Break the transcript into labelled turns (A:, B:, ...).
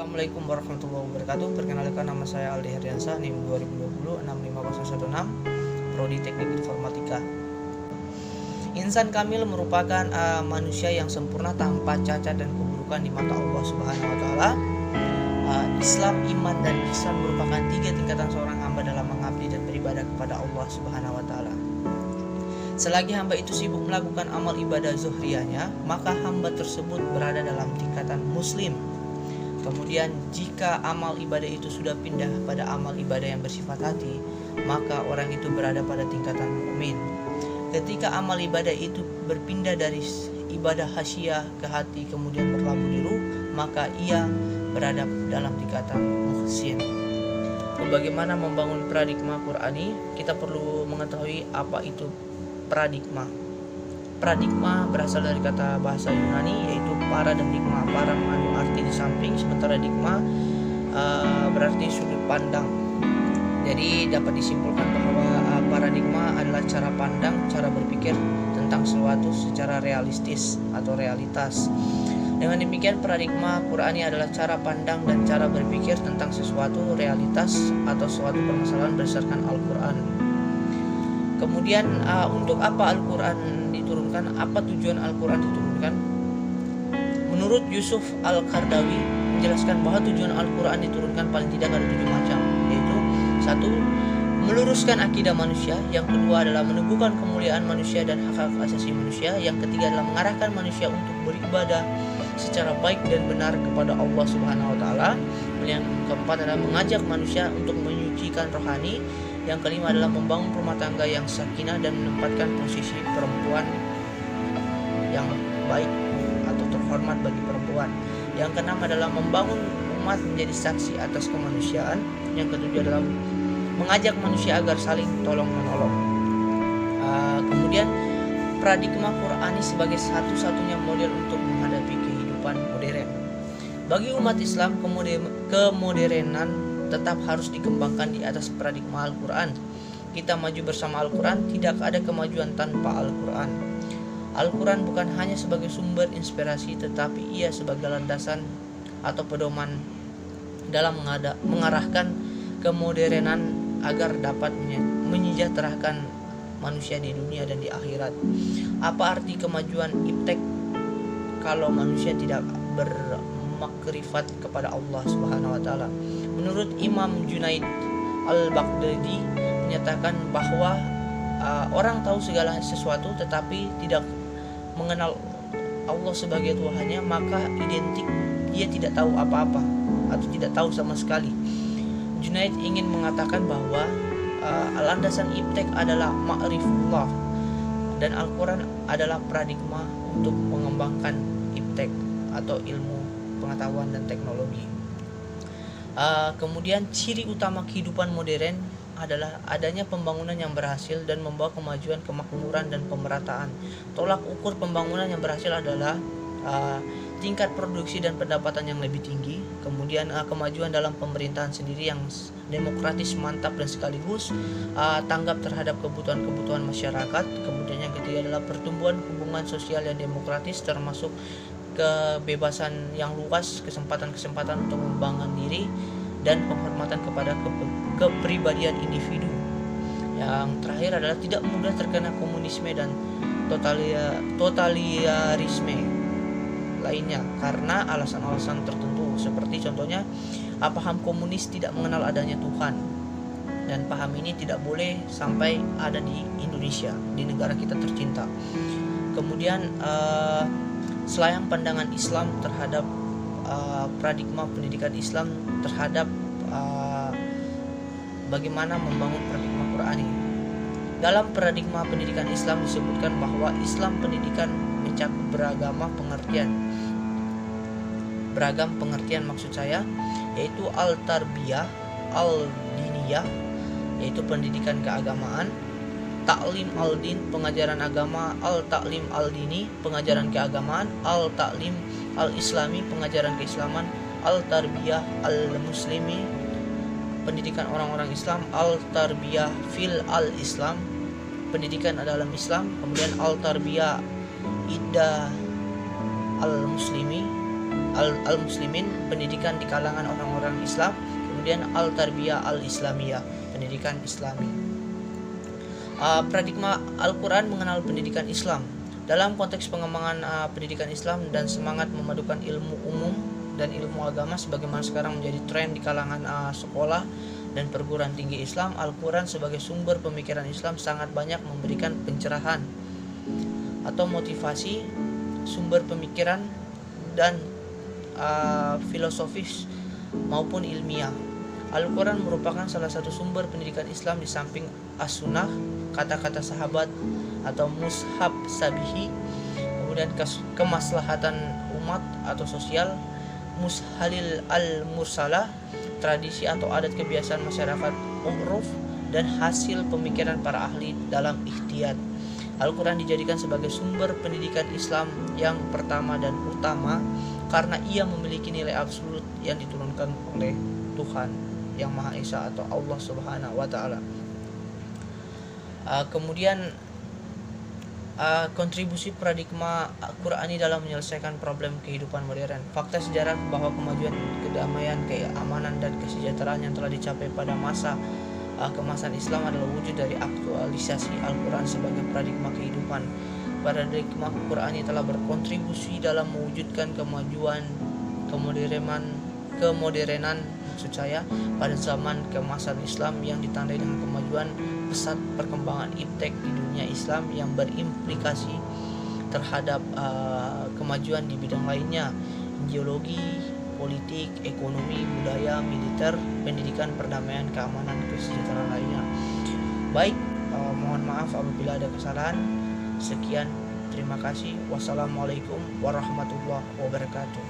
A: Assalamualaikum warahmatullahi wabarakatuh. Perkenalkan, nama saya Aldi Herdiansah, NIM 2020 65016, Prodi Teknik Informatika. Insan kamil merupakan manusia yang sempurna tanpa cacat dan keburukan di mata Allah Subhanahu wa taala. Islam, iman, dan ihsan merupakan 3 tingkatan seorang hamba dalam mengabdi dan beribadah kepada Allah Subhanahu wa taala. Selagi hamba itu sibuk melakukan amal ibadah zuhriyahnya, maka hamba tersebut berada dalam tingkatan muslim. Kemudian jika amal ibadah itu sudah pindah pada amal ibadah yang bersifat hati, maka orang itu berada pada tingkatan mukmin. Ketika amal ibadah itu berpindah dari ibadah hasyah ke hati kemudian berlabuh di ruh, maka ia berada dalam tingkatan muhsin. Bagaimana membangun paradigma Qur'ani? Kita perlu mengetahui apa itu paradigma. Paradigma berasal dari kata bahasa Yunani, yaitu para dan digma. Para mengandung arti di samping, sementara digma berarti sudut pandang. Jadi dapat disimpulkan bahwa paradigma adalah cara pandang, cara berpikir tentang sesuatu secara realistis atau realitas. Dengan demikian, paradigma Qur'ani adalah cara pandang dan cara berpikir tentang sesuatu realitas atau suatu permasalahan berdasarkan Al-Quran. Kemudian untuk apa Al-Quran diturunkan? Apa tujuan Al-Quran diturunkan? Menurut Yusuf Al-Qardawi menjelaskan bahwa tujuan Al-Quran diturunkan paling tidak ada 7 macam, yaitu 1. Meluruskan akidah manusia. Yang kedua adalah meneguhkan kemuliaan manusia dan hak-hak asasi manusia. Yang ketiga adalah mengarahkan manusia untuk beribadah secara baik dan benar kepada Allah Subhanahu wa taala. Yang keempat adalah mengajak manusia untuk menyucikan rohani. Yang kelima adalah membangun rumah tangga yang sakinah dan menempatkan posisi perempuan yang baik atau terhormat bagi perempuan. Yang keenam adalah membangun umat menjadi saksi atas kemanusiaan. Yang ketujuh adalah mengajak manusia agar saling tolong menolong. Kemudian paradigma Qur'ani sebagai satu-satunya model untuk menghadapi kehidupan modern. Bagi umat Islam, kemodernan tetap harus dikembangkan di atas paradigma Al-Quran. Kita maju bersama Al-Quran, tidak ada kemajuan tanpa Al-Quran. Al-Quran bukan hanya sebagai sumber inspirasi, tetapi ia sebagai landasan atau pedoman dalam mengarahkan kemodernan agar dapat menyejahterakan manusia di dunia dan di akhirat. Apa arti kemajuan iptek kalau manusia tidak bermakrifat kepada Allah Subhanahu wa taala? Menurut Imam Junaid Al-Baghdadi menyatakan bahwa orang tahu segala sesuatu tetapi tidak mengenal Allah sebagai Tuhannya, maka identik dia tidak tahu apa-apa atau tidak tahu sama sekali. Junaid ingin mengatakan bahwa landasan iptek adalah ma'rifullah dan Al-Quran adalah paradigma untuk mengembangkan iptek atau ilmu pengetahuan dan teknologi. Kemudian ciri utama kehidupan modern adalah adanya pembangunan yang berhasil dan membawa kemajuan, kemakmuran, dan pemerataan. Tolak ukur pembangunan yang berhasil adalah tingkat produksi dan pendapatan yang lebih tinggi. Kemudian kemajuan dalam pemerintahan sendiri yang demokratis, mantap, dan sekaligus tanggap terhadap kebutuhan-kebutuhan masyarakat. Kemudian yang ketiga adalah pertumbuhan hubungan sosial yang demokratis, termasuk kebebasan yang luas, kesempatan-kesempatan untuk mengembangkan diri, dan penghormatan kepada kepribadian individu. Yang terakhir adalah tidak mudah terkena komunisme dan totalitarisme lainnya karena alasan-alasan tertentu, seperti contohnya paham komunis tidak mengenal adanya Tuhan, dan paham ini tidak boleh sampai ada di Indonesia, di negara kita tercinta. Kemudian selayang pandangan Islam terhadap paradigma pendidikan Islam terhadap bagaimana membangun paradigma Qur'ani. Dalam paradigma pendidikan Islam disebutkan bahwa Islam pendidikan mencakup beragam pengertian maksud saya, yaitu al-tarbiyah, al-diniyah, yaitu pendidikan keagamaan, Ta'lim al-din, pengajaran agama, al-ta'lim al-dini, pengajaran keagamaan, al-ta'lim al-islami, pengajaran keislaman, al-tarbiyah al-muslimi, pendidikan orang-orang Islam, al-tarbiyah fil al-islam, pendidikan dalam Islam, kemudian al-tarbiyah iddah al-muslimi, al-muslimin, pendidikan di kalangan orang-orang Islam. Kemudian al-tarbiyah al-islamiyah, pendidikan Islami. Paradigma Al-Quran mengenal pendidikan Islam. Dalam konteks pengembangan pendidikan Islam dan semangat memadukan ilmu umum dan ilmu agama sebagaimana sekarang menjadi tren di kalangan sekolah dan perguruan tinggi Islam, Al-Quran sebagai sumber pemikiran Islam sangat banyak memberikan pencerahan atau motivasi, sumber pemikiran dan filosofis maupun ilmiah. Al-Quran merupakan salah satu sumber pendidikan Islam di samping as-sunnah, kata-kata sahabat atau mushaf sabihi, kemudian kemaslahatan umat atau sosial, mushalil al-mursalah, tradisi atau adat kebiasaan masyarakat uruf, dan hasil pemikiran para ahli dalam ikhtiyat. Al-Quran dijadikan sebagai sumber pendidikan Islam yang pertama dan utama karena ia memiliki nilai absolut yang diturunkan oleh Tuhan Yang Maha Esa atau Allah Subhanahu wa Ta'ala. Kemudian kontribusi paradigma Qurani dalam menyelesaikan problem kehidupan modern. Fakta sejarah bahwa kemajuan kedamaian, keamanan, dan kesejahteraan yang telah dicapai pada masa kemasan Islam adalah wujud dari aktualisasi Al-Quran sebagai paradigma kehidupan. Paradigma Qurani telah berkontribusi dalam mewujudkan kemajuan kemodernan pada zaman kemasan Islam yang ditandai dengan kemajuan pesat perkembangan iptek di dunia Islam yang berimplikasi terhadap kemajuan di bidang lainnya, geologi, politik, ekonomi, budaya, militer, pendidikan, perdamaian, keamanan, kesejahteraan lainnya. Baik, mohon maaf apabila ada kesalahan. Sekian, terima kasih. Wassalamualaikum warahmatullahi wabarakatuh.